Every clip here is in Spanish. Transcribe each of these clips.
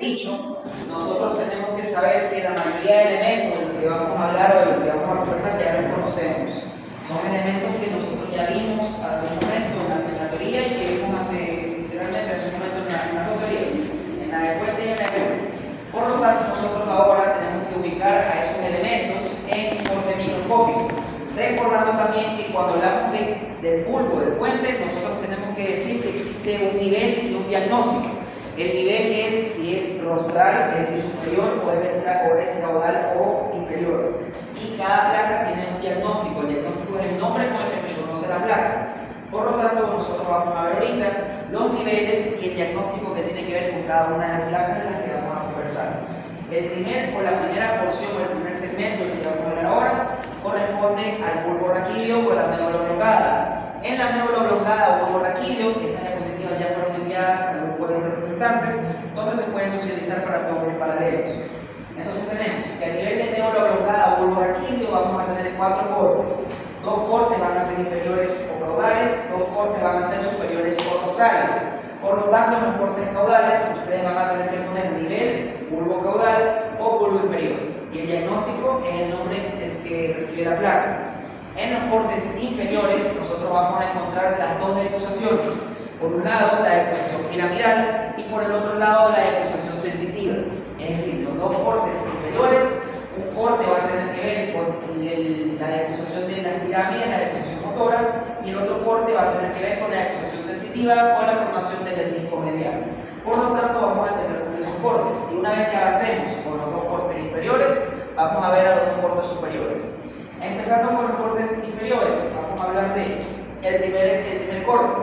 dicho, nosotros tenemos que saber que la mayoría de elementos de los que vamos a hablar o de los que vamos a conversar ya los conocemos. Son elementos que nosotros ya vimos hace un momento en la teoría y que vimos literalmente hace un momento en la teoría, en la de fuente y en la de fuente. Por lo tanto, nosotros ahora tenemos que ubicar a esos elementos en orden microscópico. Recordando también que cuando hablamos del bulbo, del puente, nosotros tenemos que decir que existe un nivel y un diagnóstico. El nivel es si es rostral, es decir, superior, o es caudal o inferior. Y cada placa tiene un diagnóstico. El diagnóstico es el nombre con el que se conoce la placa. Por lo tanto, nosotros vamos a ver ahorita los niveles y el diagnóstico que tiene que ver con cada una de las placas de las que vamos a conversar. La primera porción o el primer segmento que vamos a hablar ahora corresponde al bulbo raquídeo o la médula oblongada. En la médula oblongada o bulbo raquídeo, estas diapositivas ya fueron enviadas a los buenos representantes, donde se pueden socializar para todos los paraderos. Entonces tenemos que a nivel de médula oblongada o bulbo raquídeo vamos a tener 4 cortes. 2 cortes van a ser inferiores o caudales, 2 cortes van a ser superiores o rostrales. Por lo tanto, en los cortes caudales, ustedes van a tener que poner nivel, bulbo caudal o bulbo inferior. Y el diagnóstico es el nombre del que recibe la placa. En los cortes inferiores, nosotros vamos a encontrar las dos decusaciones. Por un lado, la decusación piramidal y por el otro lado, la decusación sensitiva. Es decir, los dos cortes inferiores, un corte va a tener que ver con la decusación de las pirámides, la decusación motora, y el otro corte va a tener que ver con la decusación sensitiva o la formación del disco medial. Por lo tanto, vamos a empezar con esos cortes. Y una vez que avancemos con los dos cortes inferiores, vamos a ver a los dos cortes superiores. Empezando con los cortes inferiores, vamos a hablar de el primer corte.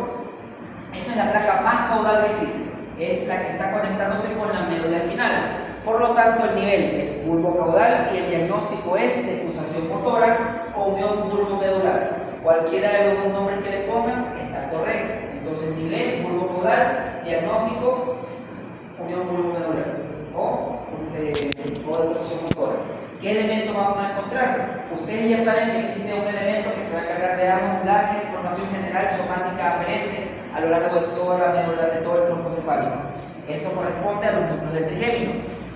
Esta es la placa más caudal que existe. Es la que está conectándose con la médula espinal. Por lo tanto, el nivel es bulbo caudal y el diagnóstico es decusación motora o unión bulbo medular. Cualquiera de los dos nombres que le pongan está correcto. Entonces, nivel, bulbo caudal, diagnóstico, unión bulbo medular o decusación motora. ¿Qué elementos vamos a encontrar? Ustedes ya saben que existe un elemento que se va a encargar de darnos la información general somática aferente a lo largo de toda la médula, de todo el tronco cefálico. Esto corresponde a los núcleos del trigémino.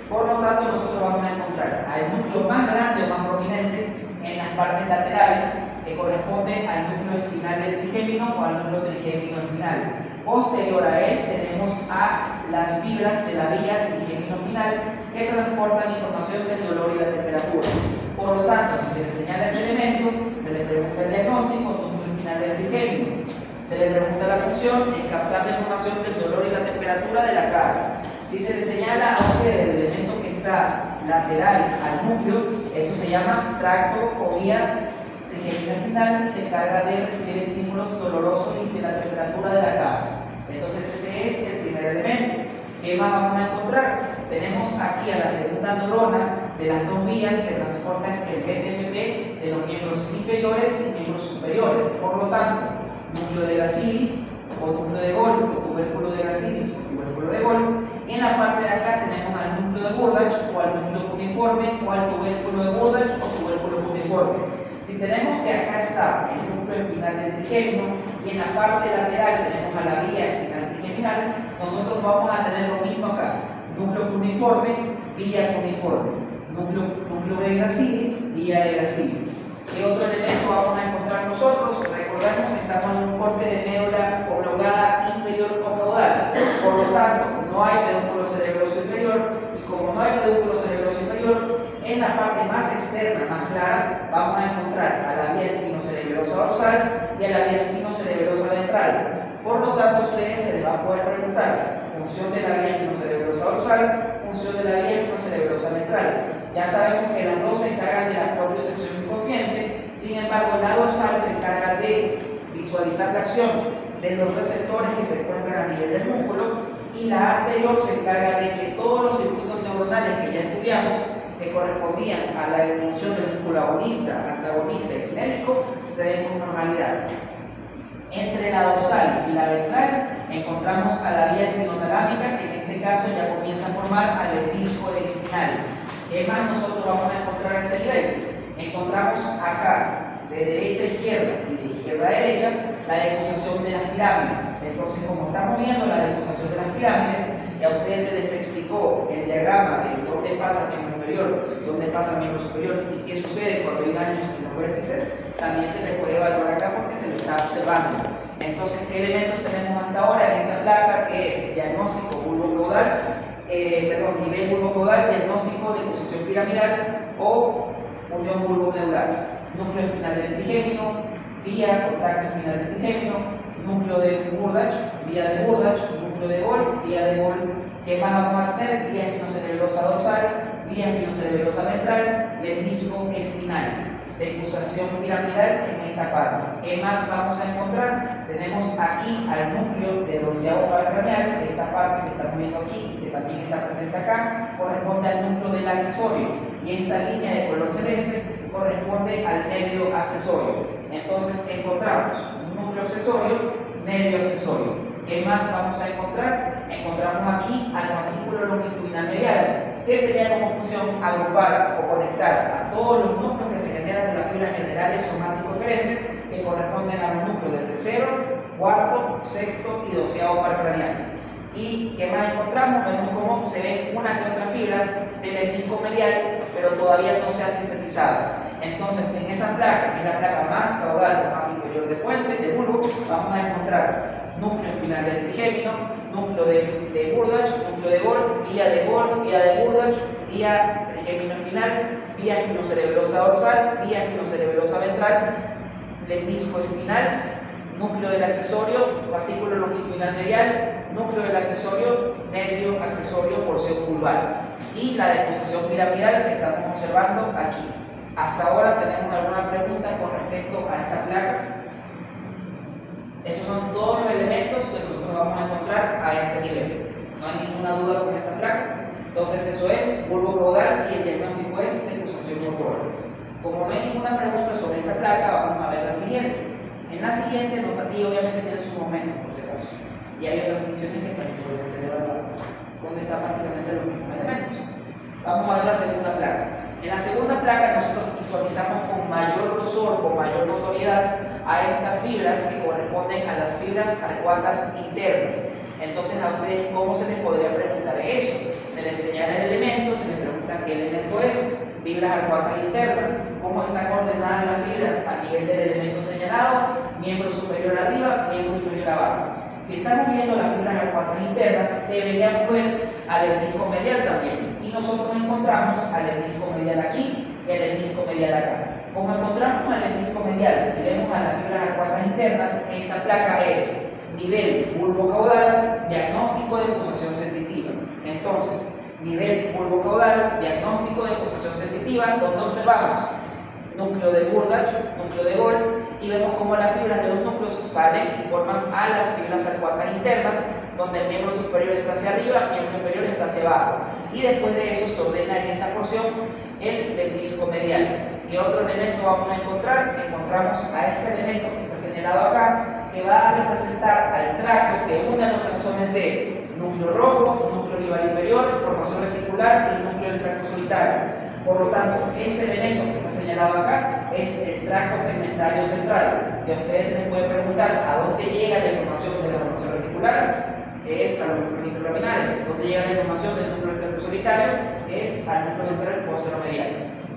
Por lo tanto, nosotros vamos a encontrar al núcleo más grande o más prominente en las partes laterales, que corresponde al núcleo espinal del trigémino o al núcleo trigémino espinal. Posterior a él tenemos a las fibras de la vía trigémino-espinal que transportan información del dolor y la temperatura. Por lo tanto, si se le señala ese elemento, se le pregunta el diagnóstico, núcleo espinal del trigémino. Se le pregunta la función, es captar la información del dolor y la temperatura de la carga. Si se le señala a usted el elemento que está lateral al núcleo, eso se llama tracto o vía trigémino-espinal y se encarga de recibir estímulos dolorosos y de la temperatura de la carga. Entonces ese es el primer elemento. ¿Qué más vamos a encontrar? Tenemos aquí a la segunda neurona de las dos vías que transportan el BTFP de los miembros inferiores y miembros superiores. Por lo tanto, núcleo de Gracilis o núcleo de Golgi o tubérculo de Gracilis o tubérculo de Golgi. Y en la parte de acá tenemos al núcleo de Burdach o al núcleo cuneiforme o al tubérculo de Burdach o tubérculo cuneiforme. Si tenemos que acá está el núcleo espinal del trigémino y en la parte lateral tenemos a la vía espinal trigeminal, nosotros vamos a tener lo mismo acá. Núcleo cuneiforme, vía cuneiforme. Núcleo de Gracilis, vía de Gracilis. ¿Qué otro elemento vamos a encontrar nosotros? Recordemos que estamos en un corte de médula oblongada inferior o caudal. Por lo tanto, no hay pedúnculo cerebroso inferior y como no hay pedúnculo cerebroso inferior, en la parte más externa, más clara, vamos a encontrar a la vía espinocerebrosa dorsal y a la vía espinocerebrosa ventral. Por lo tanto, a ustedes se les va a poder preguntar función de la vía espinocerebrosa dorsal, función de la vía espinocerebrosa ventral. Ya sabemos que las dos se encargan de la propiocepción inconsciente, sin embargo, la dorsal se encarga de visualizar la acción de los receptores que se encuentran a nivel del músculo y la anterior se encarga de que todos los circuitos neuronales que ya estudiamos que correspondían a la evolución del músculo agonista, antagonista y sinérgico se den con normalidad. Entre la dorsal y la ventral encontramos a la vía espinotalámica, que en este caso ya comienza a formar al disco espinal. ¿Qué más nosotros vamos a encontrar a este nivel? Encontramos acá, de derecha a izquierda y de izquierda a derecha, la decusación de las pirámides. Entonces, como estamos viendo la decusación de las pirámides, y a ustedes se les explicó en pasa al miembro superior y qué sucede cuando hay daños en los vértices, también se le puede evaluar acá porque se lo está observando. Entonces, ¿qué elementos tenemos hasta ahora en esta placa? Que es diagnóstico bulbocaudal, nivel bulbocaudal, diagnóstico de posición piramidal o unión bulbomedular, núcleo espinal del trigémino, vía o tracto espinal del trigémino, núcleo de Burdach, vía de Burdach, núcleo de Gol, vía de Gol. ¿Qué más vamos a tener? Vía espinocerebelosa dorsal, vía espinocerebelosa ventral, lemnisco espinal, decusación piramidal en esta parte. ¿Qué más vamos a encontrar? Tenemos aquí al núcleo del onceavo paracraneal, esta parte que estamos viendo aquí y que también está presente acá, corresponde al núcleo del accesorio, y esta línea de color celeste corresponde al nervio accesorio. Entonces encontramos un núcleo accesorio, nervio accesorio. ¿Qué más vamos a encontrar? Encontramos aquí al fascículo longitudinal medial, que tenía como función agrupar o conectar a todos los núcleos que se generan de las fibras generales somáticos diferentes, que corresponden a los núcleos del tercero, cuarto, sexto y doceavo paracraneal. ¿Y qué más encontramos? Vemos cómo se ve una que otra fibra del lemnisco medial, pero todavía no se ha sintetizado. Entonces, en esa placa, que es la placa más caudal, más inferior de puente, de bulbo, vamos a encontrar núcleo espinal del trigémino, núcleo de Burdach, núcleo de Gol, vía de Gol, vía de Burdach, vía trigémino espinal, vía espinocerebelosa dorsal, vía espinocerebelosa ventral, lemnisco espinal, núcleo del accesorio, fascículo longitudinal medial, núcleo del accesorio, nervio accesorio, porción vulvar, y la decusación piramidal que estamos observando aquí. Hasta ahora, ¿tenemos alguna pregunta con respecto a esta placa? Esos son todos los elementos que nosotros vamos a encontrar a este nivel. No hay ninguna duda con esta placa. Entonces, eso es bulbo caudal y el diagnóstico es decusación motora. Como no hay ninguna pregunta sobre esta placa, vamos a ver la siguiente. En la siguiente, aquí obviamente tiene su momento, por si acaso. Y hay otras funciones que también pueden ser evaluadas, donde están básicamente los mismos elementos. Vamos a ver la segunda placa. En la segunda placa nosotros visualizamos con mayor grosor, con mayor notoriedad a estas fibras que corresponden a las fibras arcuatas internas. Entonces, a ustedes, ¿cómo se les podría preguntar eso? Se les señala el elemento, se les pregunta qué elemento es, fibras arcuatas internas, cómo están ordenadas las fibras a nivel del elemento señalado, miembro superior arriba, miembro inferior abajo. Si estamos viendo las fibras arcuatas internas, deberíamos ver al lemnisco medial también. Y nosotros encontramos al lemnisco medial aquí y al lemnisco medial acá. Como encontramos al lemnisco medial y vemos a las fibras arcuatas internas, esta placa es nivel bulbocaudal, diagnóstico de pulsación sensitiva. Entonces, nivel bulbocaudal, diagnóstico de pulsación sensitiva, donde observamos núcleo de Burdach, núcleo de Gol, y vemos cómo las fibras de los núcleos salen y forman a las fibras arcuatas internas, donde el miembro superior está hacia arriba, el miembro inferior está hacia abajo. Y después de eso se ordena en esta porción el lemnisco medial. ¿Qué otro elemento vamos a encontrar? Encontramos a este elemento que está señalado acá, que va a representar al tracto que une los axones de núcleo rojo, núcleo libar inferior, formación reticular y el núcleo del tracto solitario. Por lo tanto, este elemento que está señalado acá es el tracto tegmentario central. Y a ustedes se les puede preguntar a dónde llega la información de la formación reticular, que es a los núcleos interlaminales. ¿Dónde llega la información del núcleo del tracto solitario? Es al núcleo interior posteromedial.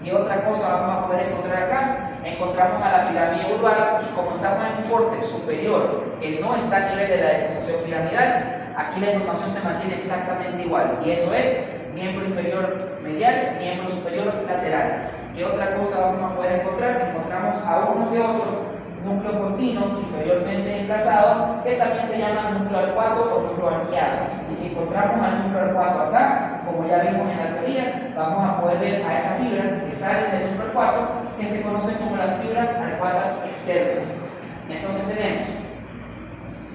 ¿Qué otra cosa vamos a poder encontrar acá? Encontramos a la pirámide vulvar, y como estamos en un corte superior que no está a nivel de la decusación piramidal, aquí la información se mantiene exactamente igual, y eso es miembro inferior medial, miembro superior lateral. ¿Qué otra cosa vamos a poder encontrar? Encontramos a uno que otro núcleo continuo inferiormente desplazado, que también se llama núcleo arcuato o núcleo arqueado. Y si encontramos al núcleo arcuato acá, como ya vimos en la teoría, vamos a poder ver a esas fibras que salen del núcleo arcuato, que se conocen como las fibras arcuatas externas. Entonces tenemos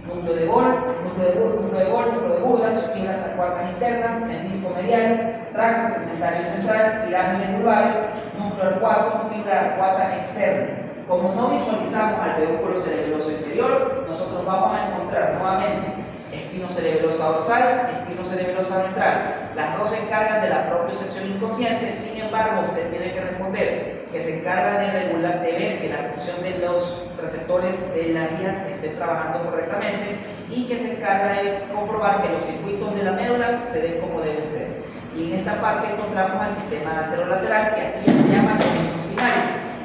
núcleo de Gol, núcleo de Burdach, fibras arcuatas internas, lemnisco medial, tracto tegmentario central, pirámides vulvares, núcleo arcuato, fibra arcuata externa. Como no visualizamos al pedúnculo cerebeloso inferior, nosotros vamos a encontrar nuevamente espinocerebelosa dorsal, espinocerebelosa ventral. Las dos se encargan de la propiocepción inconsciente, sin embargo, usted tiene que responder que se encarga de regular, de ver que la función de los receptores de las vías estén trabajando correctamente, y que se encarga de comprobar que los circuitos de la médula se den como deben ser. Y en esta parte encontramos al sistema anterolateral, que aquí ya se llama menisco espinal.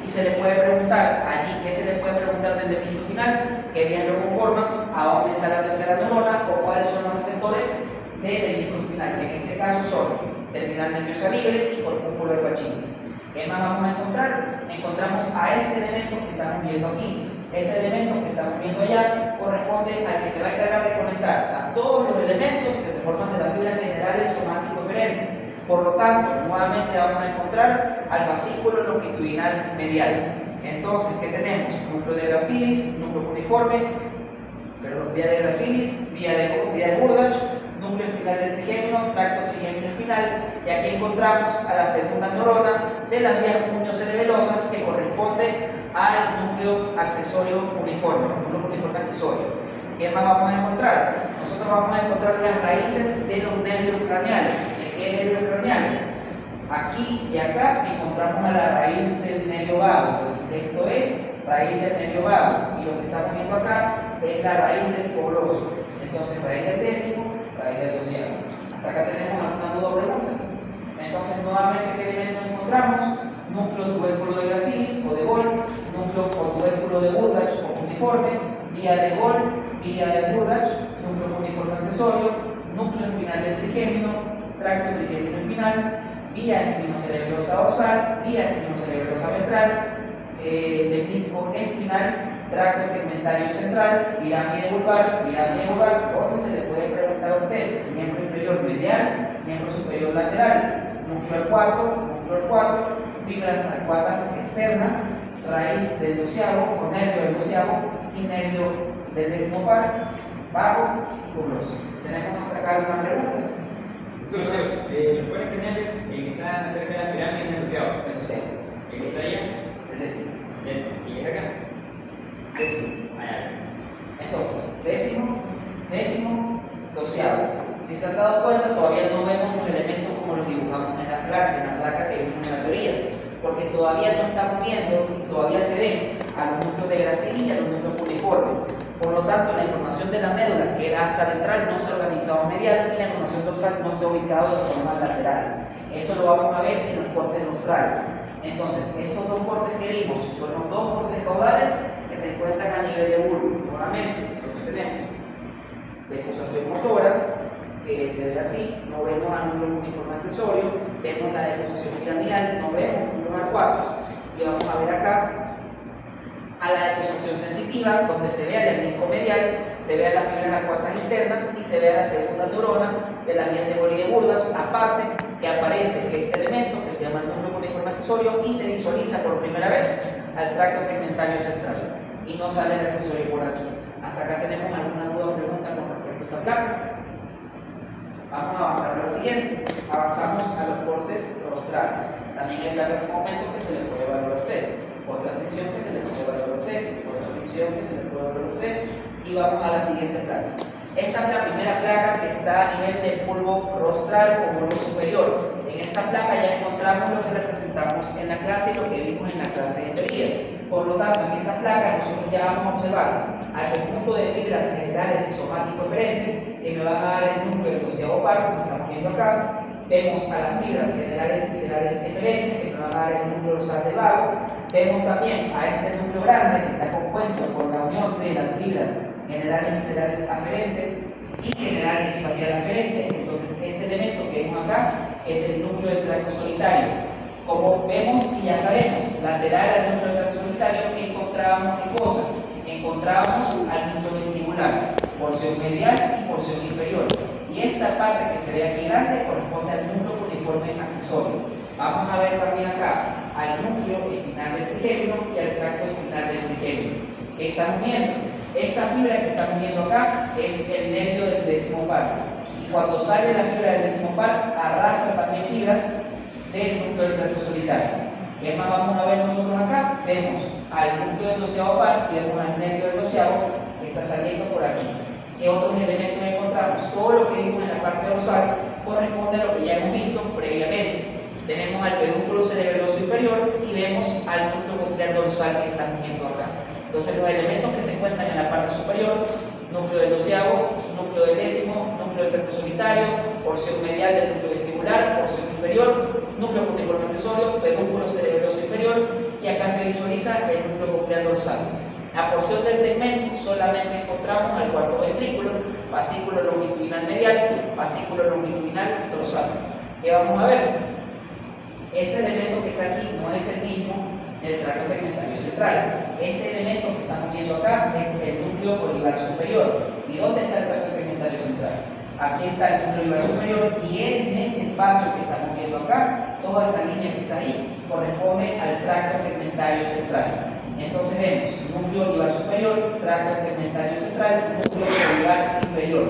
Y se le puede preguntar allí, ¿qué se le puede preguntar del menisco espinal? ¿Qué vías lo conforman? ¿A dónde está la tercera neurona? ¿O cuáles son los receptores del menisco espinal? Que en este caso son terminal nerviosa libre y corpúsculo del Pacini. ¿Qué más vamos a encontrar? Encontramos a este elemento que estamos viendo aquí. Ese elemento que estamos viendo allá corresponde al que se va a encargar de conectar a todos los elementos que se forman de las fibras generales somático-diferentes. Por lo tanto, nuevamente vamos a encontrar al fascículo longitudinal medial. Entonces, ¿qué tenemos? Núcleo de gracilis, núcleo cuneiforme, vía de gracilis, vía de Burdach, núcleo espinal del trigémino, tracto trigémino espinal, y aquí encontramos a la segunda neurona de las vías cuneo-cerebelosas, que corresponde al núcleo accesorio cuneiforme, núcleo cuneiforme accesorio. ¿Qué más vamos a encontrar? Nosotros vamos a encontrar las raíces de los nervios craneales. ¿De qué nervios craneales? Aquí y acá encontramos a la raíz del nervio vago. Entonces, esto es raíz del nervio vago, y lo que estamos viendo acá es la raíz del coloso. Entonces, raíz del décimo, raíz del doceavo. Hasta acá tenemos alguna duda o pregunta. Entonces, nuevamente, ¿qué elementos encontramos? Núcleo tubérculo de gracilis o de Gol, núcleo o tubérculo de Burdach o cuneiforme, vía de Gol, vía de Burdach, núcleo cuneiforme accesorio, núcleo espinal del trigémino, tracto trigémino espinal, vía espinocerebrosa dorsal, vía espinocerebrosa ventral, menisco espinal, tracto tegmentario central, pirámide vulvar, donde se le puede preguntar a usted, miembro inferior medial, miembro superior lateral, núcleo arcuato, fibras arcuatas externas, raíz del doceavo o nervio del doceavo y nervio del décimo par, vago y curioso. ¿Tenemos hasta acá alguna pregunta? Entonces, los poros craneales que están cerca de la pirámide del doceavo. El doceavo. ¿El que está allá? El décimo. Eso. ¿Y es acá? Décimo. Allá. Entonces, décimo, doceavo. Si se han dado cuenta, todavía no vemos los elementos como los dibujamos en la placa que vimos en la teoría, porque todavía no estamos viendo y todavía se ven a los núcleos de gracilis y a los núcleos cuneiformes. Por lo tanto, la información de la médula, que era hasta ventral, no se ha organizado medial, y la información dorsal no se ha ubicado de forma lateral. Eso lo vamos a ver en los cortes rostrales. Entonces, estos dos cortes que vimos son los dos cortes caudales que se encuentran a nivel de bulbo. Nuevamente, entonces tenemos decusación motora, que se ve así, no vemos al núcleo cuneiforme accesorio, vemos la decusación piramidal, no vemos los arcuatos, y vamos a ver acá a la decusación sensitiva, donde se ve al menisco medial, se ve a las fibras arcuatas internas y se ve a la segunda neurona de las vías de Gol y de Burdach, aparte que aparece este elemento que se llama el núcleo cuneiforme accesorio y se visualiza por primera vez al tracto tegmentario central y no sale el accesorio por aquí. ¿Hasta acá tenemos alguna duda o pregunta con respecto a esta placa? Vamos a avanzar a la siguiente. Avanzamos a los cortes rostrales. También hay un momento que se le puede evaluar a usted, otra tensión que se le puede evaluar a usted, otra tensión que se le puede evaluar a usted, y vamos a la siguiente placa. Esta es la primera placa que está a nivel del bulbo rostral o bulbo superior. En esta placa ya encontramos lo que representamos en la clase y lo que vimos en la clase de teoría. Por lo tanto, en esta placa nosotros ya vamos a observar al conjunto de fibras generales y somáticos diferentes que me van a dar el núcleo del doceavo par, como estamos viendo acá. Vemos a las fibras generales y viscerales diferentes que me van a dar el núcleo dorsal del vago. Vemos también a este núcleo grande que está compuesto por la unión de las fibras generales viscerales aferentes y general espacial aferente. Entonces, este elemento que vemos acá es el núcleo del tracto solitario. Como vemos y ya sabemos, lateral al núcleo del tracto solitario, encontrábamos ¿qué cosa? Encontrábamos al núcleo vestibular, porción medial y porción inferior. Y esta parte que se ve aquí grande corresponde al núcleo cuneiforme accesorio. Vamos a ver también acá al núcleo espinal del trigémino y al tracto espinal del trigémino. ¿Qué estamos viendo? Esta fibra que estamos viendo acá es el nervio del décimo par. Y cuando sale la fibra del décimo par, arrastra también fibras del núcleo del tracto solitario. ¿Qué más vamos a ver nosotros acá? Vemos al núcleo del doceavo par y vemos al nervio del doceavo que está saliendo por aquí. ¿Qué otros elementos encontramos? Todo lo que vimos en la parte dorsal corresponde a lo que ya hemos visto previamente. Tenemos al pedúnculo cerebroso inferior y vemos al núcleo coclear dorsal que estamos viendo acá. Entonces, los elementos que se encuentran en la parte superior, núcleo del doceavo, núcleo del décimo, núcleo del tracto solitario, porción medial del núcleo vestibular, núcleo cuneiforme accesorio, pedúnculo cerebroso inferior, y acá se visualiza el núcleo coclear dorsal. La porción del tegmento solamente encontramos al cuarto ventrículo, fascículo longitudinal medial, fascículo longitudinal dorsal. ¿Qué vamos a ver? Este elemento que está aquí no es el mismo del tracto tegmentario central. Este elemento que estamos viendo acá es el núcleo olivar superior. ¿Y dónde está el tracto tegmentario central? Aquí está el núcleo olivar superior, y en este espacio que estamos viendo acá, toda esa línea que está ahí corresponde al tracto tegmentario central. Entonces vemos núcleo olivar superior, tracto tegmentario central, núcleo olivar inferior.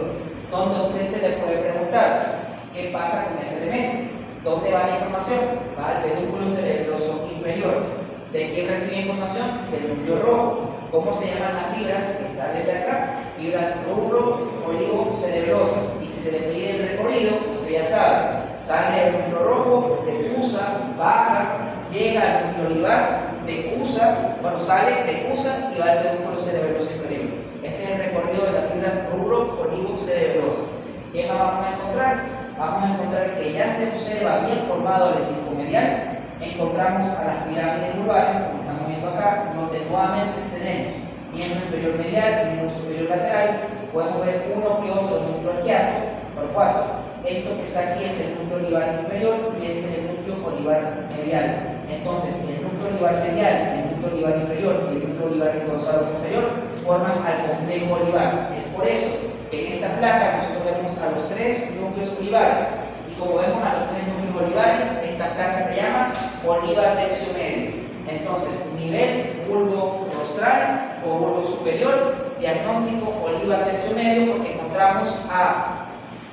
Donde a usted se le puede preguntar qué pasa con ese elemento. ¿Dónde va la información? Va al pedúnculo cerebroso inferior. ¿De quién recibe información? Del núcleo rojo. ¿Cómo se llaman las fibras que están desde acá? Fibras rubro-olivo-cerebrosas. Y si se le pide el recorrido, usted ya sabe, sale el núcleo rojo, decusa, baja, llega al núcleo olivar, decusa, bueno, sale, decusa y va al pedúnculo cerebroso inferior. Ese es el recorrido de las fibras rubro-olivo-cerebrosas. ¿Qué más vamos a encontrar? Vamos a encontrar que ya se observa bien formado el disco medial. Encontramos a las pirámides vulvares, como estamos viendo acá, donde nuevamente tenemos miembro inferior medial, miembro superior lateral. Podemos ver uno que otro núcleo arqueado, por 4. Esto que está aquí es el núcleo olivar inferior y este es el núcleo olivar medial. Entonces, el núcleo olivar medial, el núcleo olivar inferior y el núcleo olivar dorsal posterior forman al complejo olivar. Es por eso que en esta placa nosotros vemos a los 3 núcleos olivares. Y como vemos a los 3 núcleos olivares, esta placa se llama olivar tercio medio. Entonces, nivel bulbo rostral o bulbo superior, diagnóstico olivar tercio medio, porque encontramos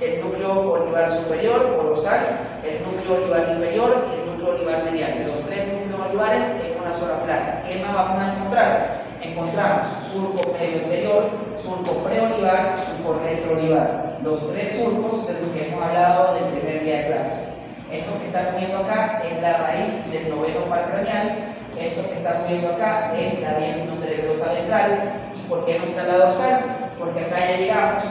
el núcleo olivar superior o dorsal, el núcleo olivar inferior y el núcleo olivar medial. Los 3 núcleos olivares en una sola placa. ¿Qué más vamos a encontrar? Encontramos surco medio anterior, surco preolivar, surco retroolivar. Los 3 surcos de los que hemos hablado del primer día de clases. Esto que están viendo acá es la raíz del noveno par craneal. Esto que están viendo acá es la vía espinocerebrosa ventral. ¿Y por qué no está la dorsal? Porque acá ya llegamos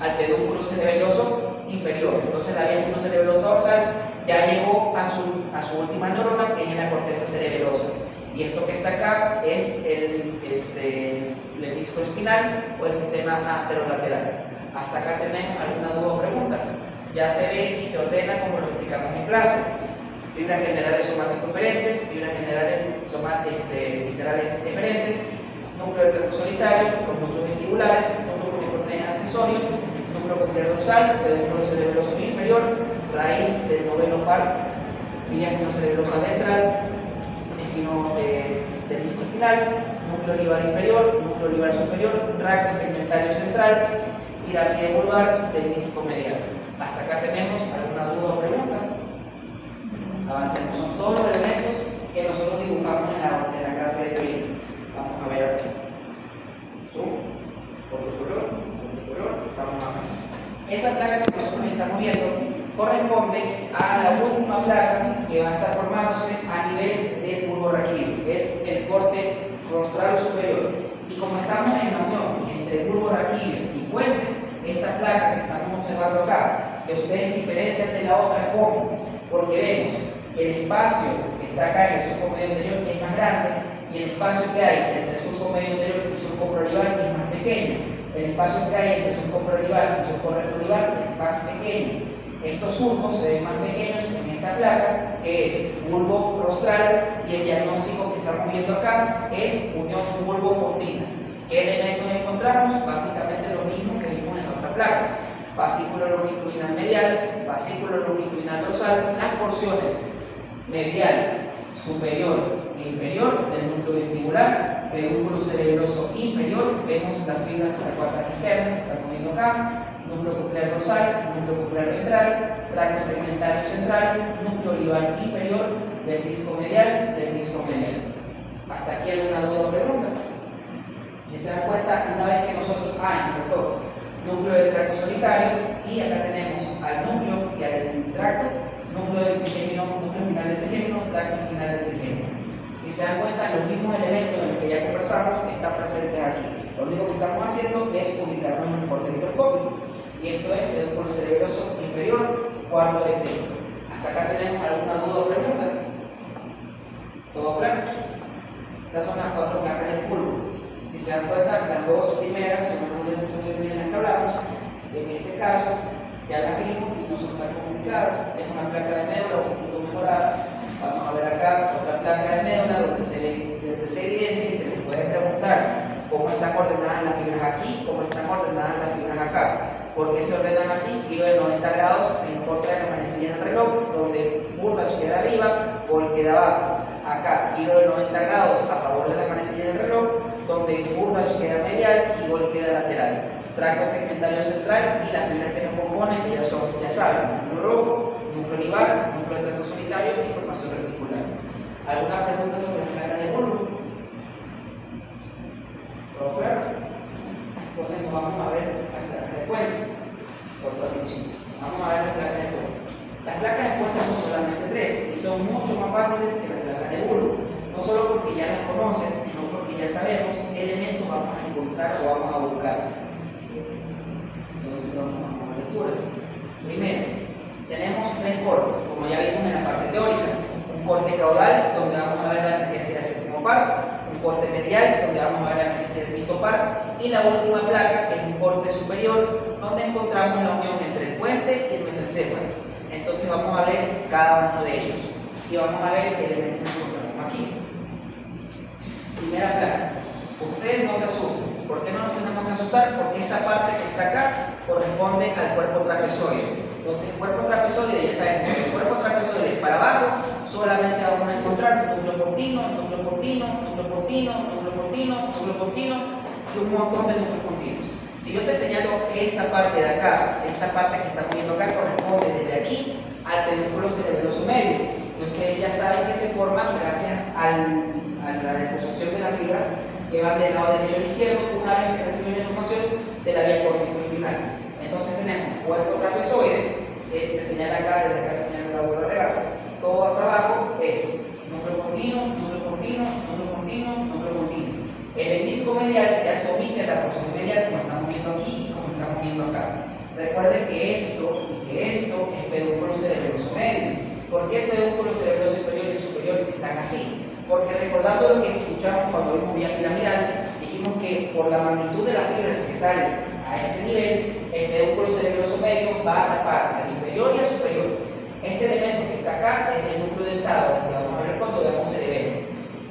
al pedúnculo cerebroso inferior. Entonces la vía espinocerebrosa dorsal ya llegó a su última neurona, que es en la corteza cerebrosa. Y esto que está acá es el disco espinal o el sistema anterolateral. Hasta acá tenemos alguna duda o pregunta. Ya se ve y se ordena como lo explicamos en clase. Fibras generales somático-eferentes, fibras generales viscerales eferentes, núcleo del tracto solitario, los núcleos vestibulares, núcleo cuneiforme accesorio, núcleo coclear dorsal, pedúnculo cerebroso inferior, raíz del noveno par, vía espinocerebrosa ventral, del disco espinal, núcleo olivar inferior, núcleo olivar superior, tracto tegmentario central, pirámide vulvar del disco medial. Hasta acá tenemos alguna duda o pregunta. Avancemos. Son todos los elementos que nosotros dibujamos en la clase de teoría. Vamos a ver aquí. Zoom, color, vamos a ver. Esa placa que nosotros estamos viendo corresponde a la última placa que va a estar formándose a nivel del bulbo raquídeo. Es el corte rostral superior. Y como estamos en la unión entre bulbo raquídeo y puente, esta placa que estamos observando acá, que ustedes diferencian de la otra, ¿cómo? Porque vemos que el espacio que está acá en el surco medio anterior es más grande y el espacio que hay entre el surco medio anterior y el surco preolivar es más pequeño. El espacio que hay entre el surco preolivar y el surco retroolivar es más pequeño. Estos surcos se ven más pequeños en esta placa, que es bulbo rostral, y el diagnóstico que estamos viendo acá es unión bulbo-pontina. ¿Qué elementos encontramos? Básicamente lo mismo que vimos en la otra placa. Fascículo longitudinal medial, fascículo longitudinal dorsal, las porciones medial, superior e inferior del núcleo vestibular, pedúnculo cerebroso inferior, vemos las fibras acuáticas internas que estamos viendo acá, núcleo coclear dorsal, núcleo coclear ventral, tracto tegmentario central, núcleo olivar inferior del disco medial, ¿Hasta aquí alguna duda o pregunta? Si se dan cuenta, una vez que nosotros, núcleo del tracto solitario, y acá tenemos al núcleo y al tracto, núcleo del trigémino, núcleo final del trigémino, tracto final del trigémino. Si se dan cuenta, los mismos elementos de los que ya conversamos están presentes aquí. Lo único que estamos haciendo es ubicarnos en el corte microscópico. Y esto es pedúnculo cerebroso inferior, cuarto de pedúnculo. Hasta acá tenemos alguna duda o pregunta. Estas son las 4 placas del bulbo. Si se dan cuenta, las dos primeras son las demostraciones en las que hablamos. En este caso, ya las vimos y no son tan complicadas. Es una placa de médula un poquito mejorada. Vamos a ver acá otra placa de médula donde se evidencia y se les puede preguntar cómo están ordenadas las fibras aquí, cómo están ordenadas las fibras acá. ¿Por qué se ordenan así? Giro de 90 grados en contra de las manecillas del reloj, donde Burdach queda arriba, Ball queda abajo. Acá, giro de 90 grados a favor de las manecillas del reloj, donde Burdach queda medial y Ball queda lateral. Tracto tegmentario central y las fibras que nos componen, que ya saben, núcleo rojo, núcleo olivar, núcleo del solitario y formación reticular. ¿Alguna pregunta sobre las placas de bulbo? ¿Todo claro? Entonces nos vamos a ver las placas de puente, por transmisión. Vamos a ver las placas de puente. Las placas de puente son solamente 3 y son mucho más fáciles que las placas de bulbo. No solo porque ya las conocen, sino porque ya sabemos qué elementos vamos a encontrar o vamos a buscar. Entonces vamos a la lectura. Primero, tenemos 3 cortes, como ya vimos en la parte teórica. Un corte caudal, donde vamos a ver la emergencia del séptimo par, un corte medial, donde vamos a ver la emergencia del quinto par, y la última placa, que es un corte superior, donde encontramos la unión entre el puente y el mesencéfalo. Entonces vamos a ver cada uno de ellos y vamos a ver qué elementos encontramos aquí. Primera placa. Ustedes no se asusten. ¿Por qué no nos tenemos que asustar? Porque esta parte que está acá corresponde al cuerpo trapezoide. Entonces, el cuerpo trapezoide, ya saben, el cuerpo trapezoide para abajo solamente vamos a encontrar núcleo continuo, núcleo continuo, núcleo continuo, núcleo continuo, núcleo continuo y un montón de núcleos continuos. Si yo te señalo que esta parte de acá, esta parte que estamos viendo acá, corresponde desde aquí al pedúnculo cerebroso medio. Y ustedes ya saben que se forman gracias a la deposición de las fibras que van del lado derecho al izquierdo una vez que reciben la información de la vía corticoespinal. Entonces tenemos cuerpo trapezoide, que te señala acá, desde acá te señala la bola regata. Todo hasta abajo es núcleo continuo, núcleo continuo, núcleo continuo, núcleo continuo. El disco medial ya se ubica en la porción medial, como estamos viendo aquí y como estamos viendo acá. Recuerden que esto y que esto es pedúnculo cerebroso medio. ¿Por qué el pedúnculo cerebroso inferior y superior están así? Porque recordando lo que escuchamos cuando vimos vía piramidal, dijimos que por la magnitud de las fibras que salen a este nivel, el pedúnculo cerebroso medio va a tapar al inferior y al superior. Este elemento que está acá es el núcleo dentado, que vamos a ver cuando veamos cerebelo.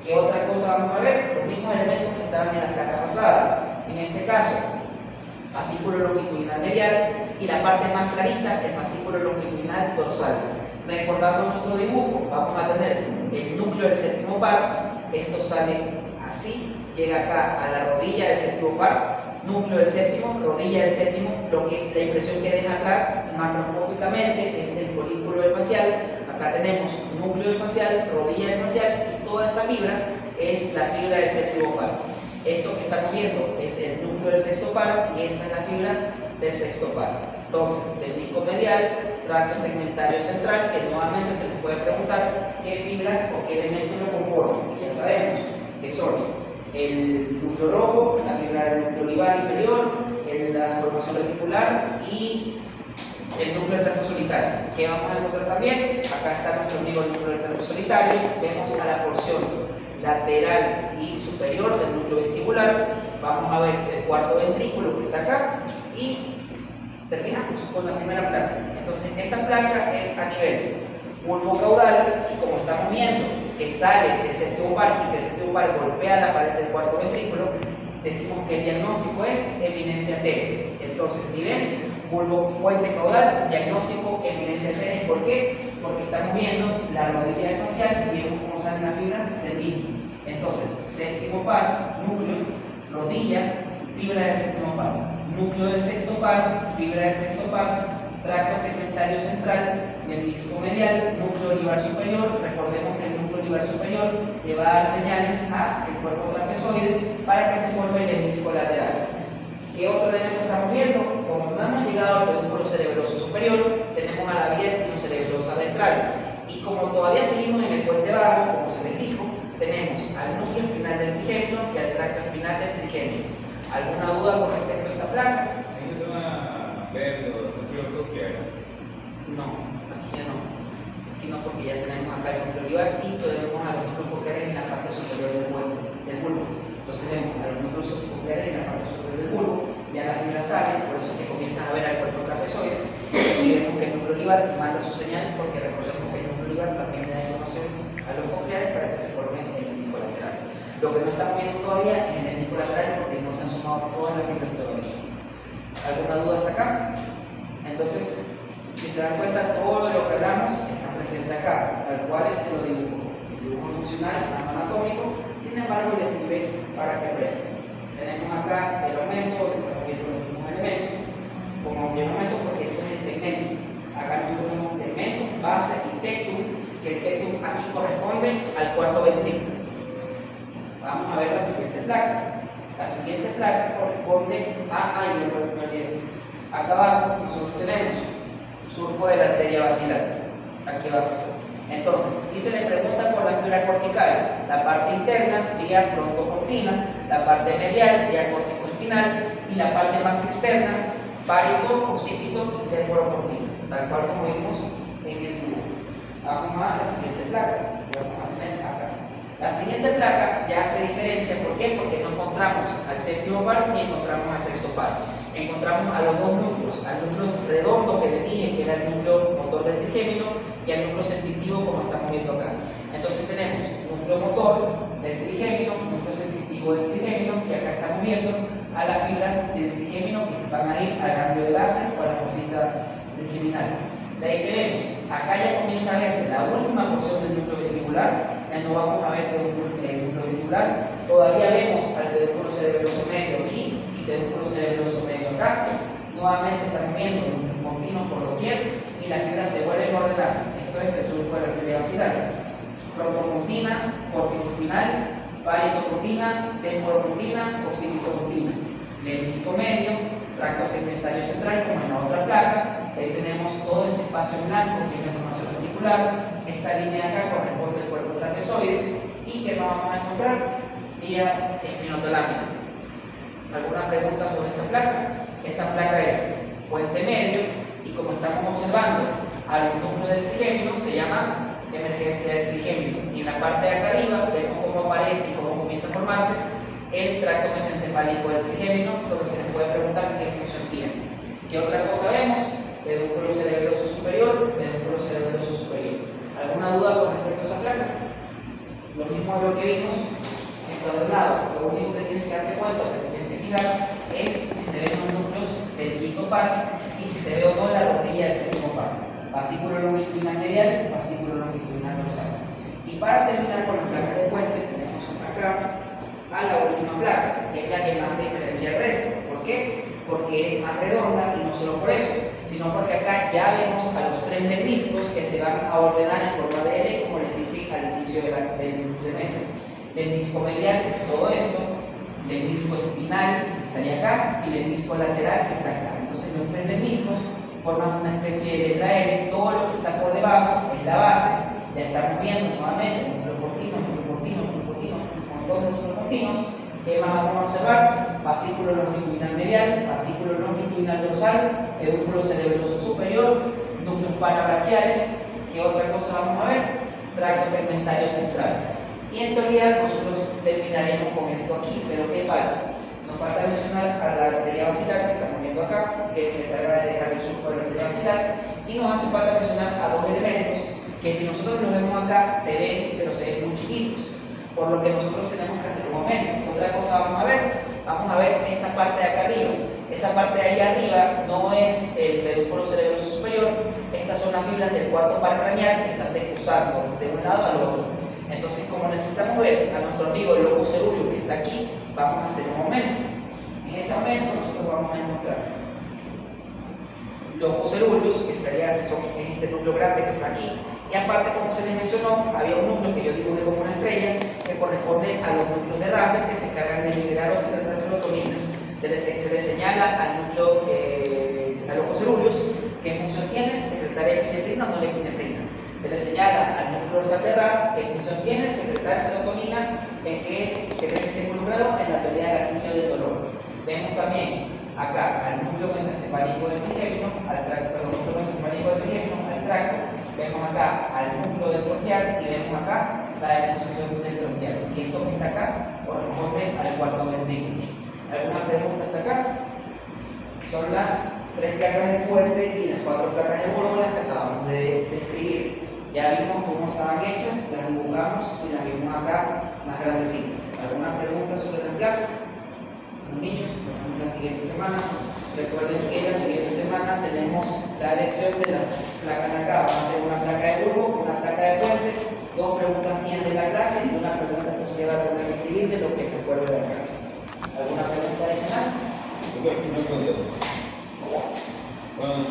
¿Qué otra cosa vamos a ver? Los mismos elementos que estaban en la placa pasada. En este caso, fascículo longitudinal medial y la parte más clarita, el fascículo longitudinal dorsal. Recordando nuestro dibujo, vamos a tener el núcleo del séptimo par. Esto sale así, llega acá a la rodilla del séptimo par. Núcleo del séptimo, rodilla del séptimo, la impresión que deja atrás macroscópicamente es el folículo del facial. Acá tenemos núcleo del facial, rodilla del facial y toda esta fibra es la fibra del séptimo par. Esto que estamos viendo es el núcleo del sexto par y esta es la fibra del sexto par. Entonces, del disco medial, tracto tegmentario central, que nuevamente se les puede preguntar qué fibras o qué elementos lo conforman, que ya sabemos que son el núcleo rojo, la fibra del núcleo olivar inferior, la formación reticular y el núcleo del tracto solitario. ¿Qué vamos a encontrar también? Acá está nuestro amigo el núcleo del tracto solitario. Vemos a la porción lateral y superior del núcleo vestibular. Vamos a ver el cuarto ventrículo que está acá y terminamos con la primera placa. Entonces, esa placa es a nivel bulbo caudal y como estamos viendo que sale del séptimo par y que el séptimo par golpea la pared del cuarto ventrículo, decimos que el diagnóstico es eminencia teres. Entonces, nivel bulbo puente caudal, diagnóstico eminencia teres. ¿Por qué? Porque estamos viendo la rodilla del facial y vemos cómo salen las fibras del mismo. Entonces, séptimo par, núcleo, rodilla, fibra del séptimo par. Núcleo del sexto par, fibra del sexto par, tracto tegmentario central, el disco medial, núcleo olivar superior. Recordemos que el núcleo olivar superior le va a dar señales al cuerpo trapezoide para que se forme el disco lateral. ¿Qué otro elemento estamos viendo? Como no hemos llegado al pedúnculo cerebroso superior, tenemos a la vía espinocerebrosa ventral. Y como todavía seguimos en el puente bajo, como se les dijo, tenemos al núcleo espinal del trigemio y al tracto espinal del trigemio. ¿Alguna duda con respecto a esta placa? ¿Ahí se van a ver los núcleos cocleares? No, aquí ya no. Aquí no, porque ya tenemos acá el núcleo olivar y tenemos a los núcleos cocleares en la parte superior del puente. del bulbo. Entonces vemos a los núcleos subnucleares en la parte superior del bulbo, ya la fibra sale, por eso es que comienzas a ver al cuerpo trapezoide, y vemos que el núcleo olivar manda su señal, porque recordemos que el núcleo olivar también da información a los cocleares para que se formen en el disco lateral. Lo que no estamos viendo todavía es en el disco lateral porque no se han sumado todas las fibras todavía. ¿Alguna duda hasta acá? Entonces, si se dan cuenta, todo lo que hablamos está presente acá, tal cual se lo dibujo. El dibujo funcional, anatómico, sin embargo, le sirve para que aprendan. Tenemos acá el aumento, estamos viendo los mismos elementos, como un aumento porque eso es el tegmento. Acá nosotros vemos tegmento, base y tectum, que el tectum aquí corresponde al cuarto ventrículo. Vamos a ver la siguiente placa. La siguiente placa corresponde a acá abajo nosotros tenemos surco de la arteria basilar. Aquí abajo. Entonces, si se le pregunta por la fibra cortical, la parte interna, vía frontocortina, la parte medial, vía corticoespinal, y la parte más externa, parieto, occipito y temporocortina, tal cual como vimos en el dibujo. Vamos a la siguiente placa. Vamos a poner acá. La siguiente placa ya hace diferencia. ¿Por qué? Porque no encontramos al séptimo par ni encontramos al sexto par. Encontramos a los dos núcleos, al núcleo redondo que les dije que era el núcleo motor del trigémino y al núcleo sensitivo como estamos viendo acá. Entonces tenemos núcleo motor del trigémino, núcleo sensitivo del trigémino, y acá estamos viendo a las fibras del trigémino que van a ir al ganglio de láser o a la fosita trigeminal. De ahí que vemos, acá ya comienza a verse la última porción del núcleo vestibular, ya no vamos a ver el núcleo vestibular, todavía vemos al pedúnculo cerebroso medio aquí y pedúnculo cerebroso medio acá. Nuevamente estamos viendo núcleos continuos por doquier y las fibras se vuelven a ordenar. Esto es el surco de la arteria basilar. Frontocortina, corticoespinal, parietocortina, temporocortina, occipitocortina. Lemnisco medio, tracto tegmentario central, como en la otra placa. Ahí tenemos todo este espacio en blanco, que es la formación articular. Esta línea acá corresponde al cuerpo trapezoide. ¿Y qué más vamos a encontrar? Vía espinotalámica. ¿Alguna pregunta sobre esta placa? Esa placa es puente medio, y como estamos observando a los núcleos del trigémino, se llama emergencia del trigémino. Y en la parte de acá arriba vemos cómo aparece y cómo comienza a formarse el tracto mesencefálico del trigémino, donde se les puede preguntar qué función tiene. ¿Qué otra cosa vemos? Pedúnculo cerebroso superior, pedúnculo cerebroso superior. ¿Alguna duda con respecto a esa placa? Lo mismo es lo que vimos en cuadernado. Lo único que tienes que darte cuenta, que tienes que fijar, es si se ven los núcleos del quinto par y si se ve o no la rodilla del séptimo par. Fascículo longitudinal medial, fascículo longitudinal dorsal. Y para terminar con las placas de puente, tenemos acá a la última placa, que es la que más se diferencia del resto. ¿Por qué? Porque es más redonda, y no solo por eso, sino porque acá ya vemos a los tres meniscos que se van a ordenar en forma de L, como les dije al inicio del semestre. El menisco medial es todo esto, el menisco espinal estaría acá y el menisco lateral que está acá. Entonces los tres meniscos forman una especie de letra L, todo lo que está por debajo es la base. Ya estamos viendo nuevamente núcleo cortino, un montón de núcleos cortinos. ¿Qué más vamos a observar? Fascículo longitudinal medial, fascículo longitudinal dorsal, pedúnculo cerebroso superior, núcleos parabraquiales. ¿Qué otra cosa vamos a ver? Tracto tegmentario central. Y en teoría nosotros terminaremos con esto aquí, pero ¿qué falta? Nos falta mencionar a la arteria basilar que estamos viendo acá, que se encarga de dejar el surco de la arteria basilar, y nos hace falta mencionar a dos elementos que si nosotros los vemos acá se ven, pero se ven muy chiquitos, por lo que nosotros tenemos que hacer un momento. Otra cosa vamos a ver esta parte de acá arriba. Esa parte de ahí arriba no es el pedúnculo cerebroso superior, estas son las fibras del cuarto par craneal que están decursando de un lado al otro. Entonces, como necesitamos ver a nuestro amigo el lobo cerúleo que está aquí, vamos a hacer un aumento. En ese aumento nosotros vamos a encontrar lobos cerúleos, que es este núcleo grande que está aquí. Y aparte, como se les mencionó, había un núcleo que yo dibujé como una estrella que corresponde a los núcleos de Raffet que se encargan de liberar o secretar serotonina. Se les señala al núcleo a los cerúleos qué función tiene, secretar epinefrina o no epinefrina. Se le señala al núcleo dorsal de Raffet qué función tiene, secretar serotonina, en qué se cree que está involucrado en la teoría del gatillo del dolor. Vemos también acá al núcleo mesencefálico del trigémino, al tracto, vemos acá al núcleo del bronquial y vemos acá la deposición del tronqueado. Y esto que está acá corresponde al cuarto ventrículo. ¿Alguna pregunta hasta acá? Son las 3 placas de puente y las 4 placas de válvulas que acabamos de describir. Ya vimos cómo estaban hechas, las dibujamos y las vimos acá más grandecitas. ¿Alguna pregunta sobre las placas? Los niños, nos vemos la siguiente semana. Recuerden que la siguiente semana tenemos la elección de las placas de acá. Vamos a hacer una placa de bulbo, una placa de puente, 2 preguntas mías de la clase y una pregunta que usted va a tener que escribir de lo que se acuerde de acá. ¿Alguna pregunta adicional? Ok, no hay problema. Bueno,